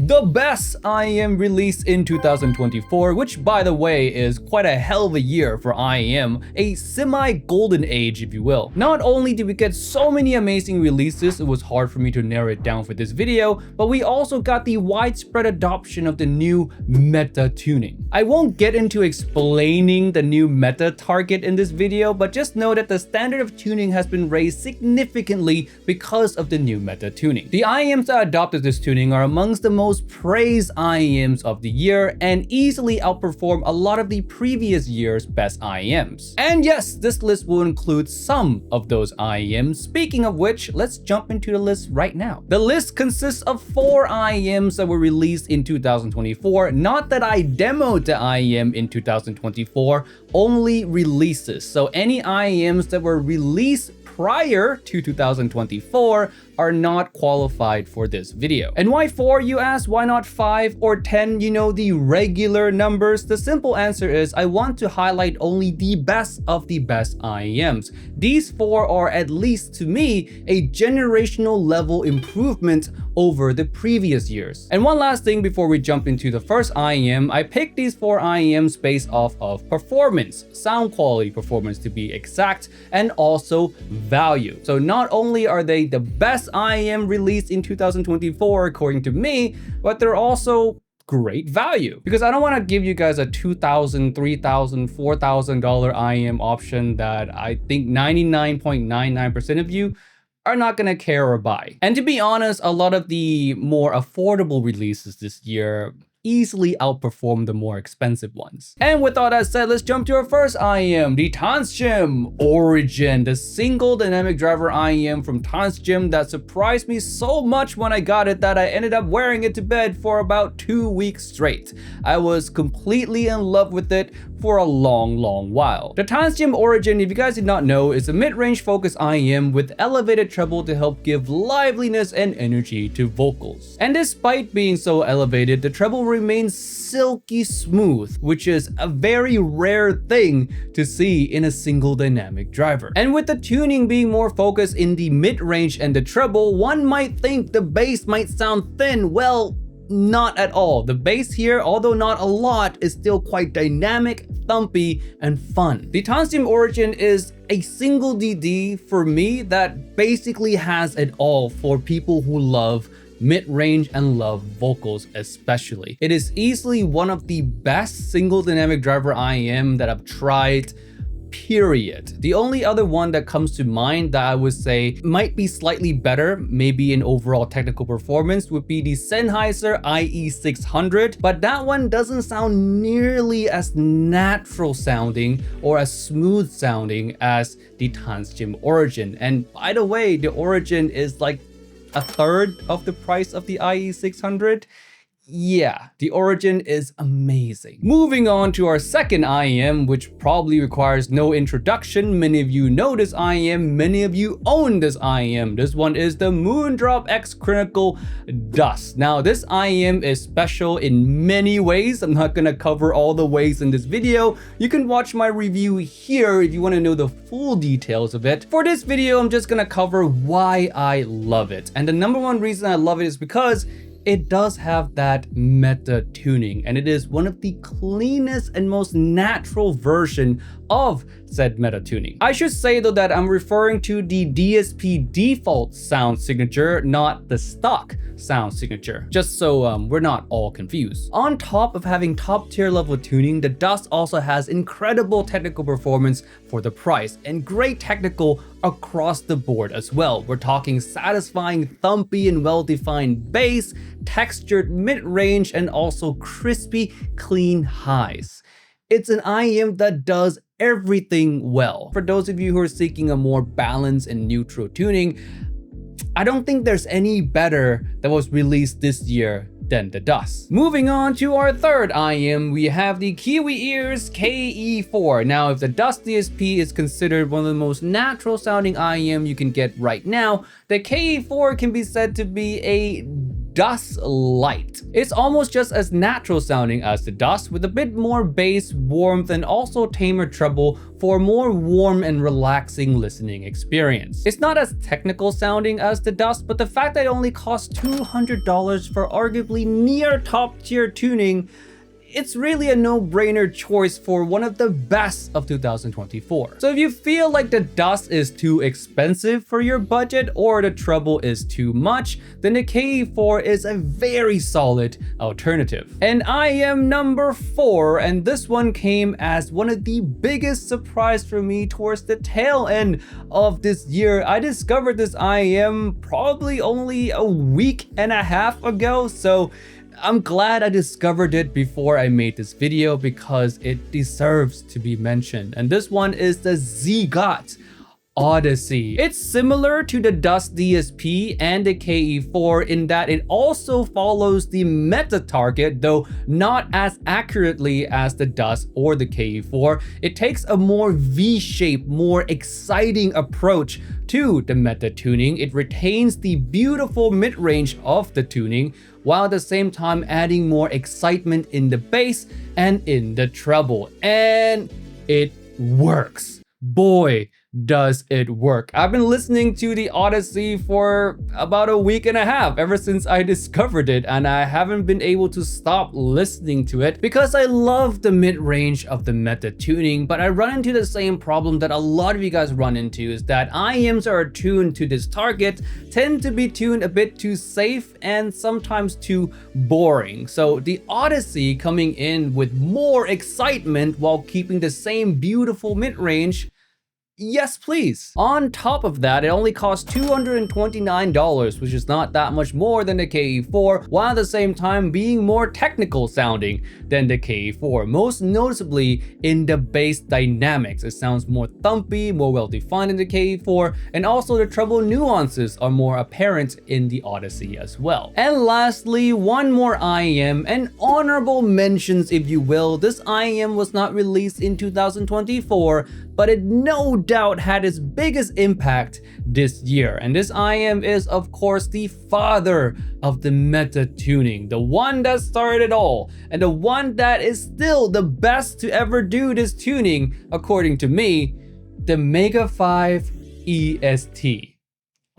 the best IEM release in 2024, which by the way is quite a hell of a year for IEM, a semi-golden age if you will. Not only did we get so many amazing releases, it was hard for me to narrow it down for this video, but we also got the widespread adoption of the new meta tuning. I won't get into explaining the new meta target in this video, but just know that the standard of tuning has been raised significantly because of the new meta tuning. The IEMs that adopted this tuning are amongst the most praised IEMs of the year and easily outperform a lot of the previous year's best IEMs. And yes, this list will include some of those IEMs. Speaking of which, let's jump into the list right now. The list consists of 4 IEMs that were released in 2024. Not that I demoed the IEM in 2024, only releases. So any IEMs that were released prior to 2024 are not qualified for this video. And why 4, you ask? Why not 5 or 10, you know, the regular numbers? The simple answer is I want to highlight only the best of the best IEMs. These 4 are, at least to me, a generational level improvement over the previous years. And one last thing before we jump into the first IEM, I picked these 4 IEMs based off of performance, sound quality performance to be exact, and also value. So not only are they the best IEM released in 2024 according to me, but they're also great value. Because I don't want to give you guys a $2,000, $3,000, $4,000 IEM option that I think 99.99% of you are not gonna care or buy. And to be honest, a lot of the more affordable releases this year easily outperform the more expensive ones. And with all that said, let's jump to our first IEM, the Tanchjim Origin, the single dynamic driver IEM from Tanchjim that surprised me so much when I got it that I ended up wearing it to bed for about 2 weeks straight. I was completely in love with it for a long while. The Tanchjim Origin, if you guys did not know, is a mid-range focused IEM with elevated treble to help give liveliness and energy to vocals. And despite being so elevated, the treble remains silky smooth, which is a very rare thing to see in a single dynamic driver. And with the tuning being more focused in the mid-range and the treble, one might think the bass might sound thin. Well, not at all. The bass here, although not a lot, is still quite dynamic, thumpy, and fun. The Tanchjim Origin is a single DD for me that basically has it all for people who love mid-range and love vocals especially. It is easily one of the best single dynamic driver IEM that I've tried, period. The only other one that comes to mind that I would say might be slightly better, maybe in overall technical performance, would be the Sennheiser IE600, but that one doesn't sound nearly as natural sounding or as smooth sounding as the Tanchjim Origin. And by the way, the Origin is like a third of the price of the IE600. Yeah, the Origin is amazing. Moving on to our second IEM, which probably requires no introduction. Many of you know this IEM, many of you own this IEM. This one is the Moondrop X Crinacle Dusk. Now, this IEM is special in many ways. I'm not gonna cover all the ways in this video. You can watch my review here if you wanna know the full details of it. For this video, I'm just gonna cover why I love it. And the number one reason I love it is because it does have that meta tuning, and it is one of the cleanest and most natural version of said meta tuning. I should say though that I'm referring to the DSP default sound signature, not the stock sound signature, just so we're not all confused. On top of having top tier level tuning, the Dusk also has incredible technical performance for the price and great technical across the board as well. We're talking satisfying thumpy and well-defined bass, textured mid-range, and also crispy clean highs. It's an IEM that does everything well. For those of you who are seeking a more balanced and neutral tuning, I don't think there's any better that was released this year than the Dusk. Moving on to our third IEM, we have the Kiwi Ears KE4. Now, if the Dusk DSP is considered one of the most natural sounding IEM you can get right now, the KE4 can be said to be a Dusk Lite. It's almost just as natural sounding as the Dusk, with a bit more bass, warmth, and also tamer treble for a more warm and relaxing listening experience. It's not as technical sounding as the Dusk, but the fact that it only costs $200 for arguably near top tier tuning, it's really a no-brainer choice for one of the best of 2024. So if you feel like the Dusk is too expensive for your budget or the treble is too much, then the KE4 is a very solid alternative. And IEM number 4, and this one came as one of the biggest surprise for me towards the tail end of this year. I discovered this IEM probably only a week and a half ago, so I'm glad I discovered it before I made this video because it deserves to be mentioned. And this one is the ZiiGaat Odyssey. It's similar to the Dusk DSP and the KE4 in that it also follows the meta target, though not as accurately as the Dusk or the KE4. It takes a more V-shaped, more exciting approach to the meta tuning. It retains the beautiful mid-range of the tuning, while at the same time adding more excitement in the bass and in the treble. And it works. Boy, does it work. I've been listening to the Odyssey for about a week and a half ever since I discovered it, and I haven't been able to stop listening to it because I love the mid-range of the meta tuning. But I run into the same problem that a lot of you guys run into, is that IEMs are tuned to this target tend to be tuned a bit too safe and sometimes too boring. So the Odyssey coming in with more excitement while keeping the same beautiful mid-range, yes, please. On top of that, it only costs $229, which is not that much more than the KE4, while at the same time being more technical sounding than the KE4, most noticeably in the bass dynamics. It sounds more thumpy, more well-defined in the KE4, and also the treble nuances are more apparent in the Odyssey as well. And lastly, one more IEM, and honorable mentions if you will. This IEM was not released in 2024, but it no doubt had its biggest impact this year. And this IEM is, of course, the father of the meta tuning, the one that started it all, and the one that is still the best to ever do this tuning, according to me, the Mega 5 EST.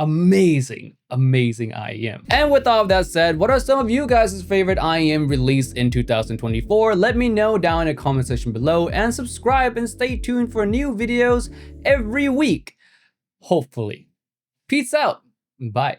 Amazing IEM. And with all of that said, what are some of you guys' favorite IEM released in 2024? Let me know down in the comment section below, and subscribe and stay tuned for new videos every week, hopefully. Peace out. Bye.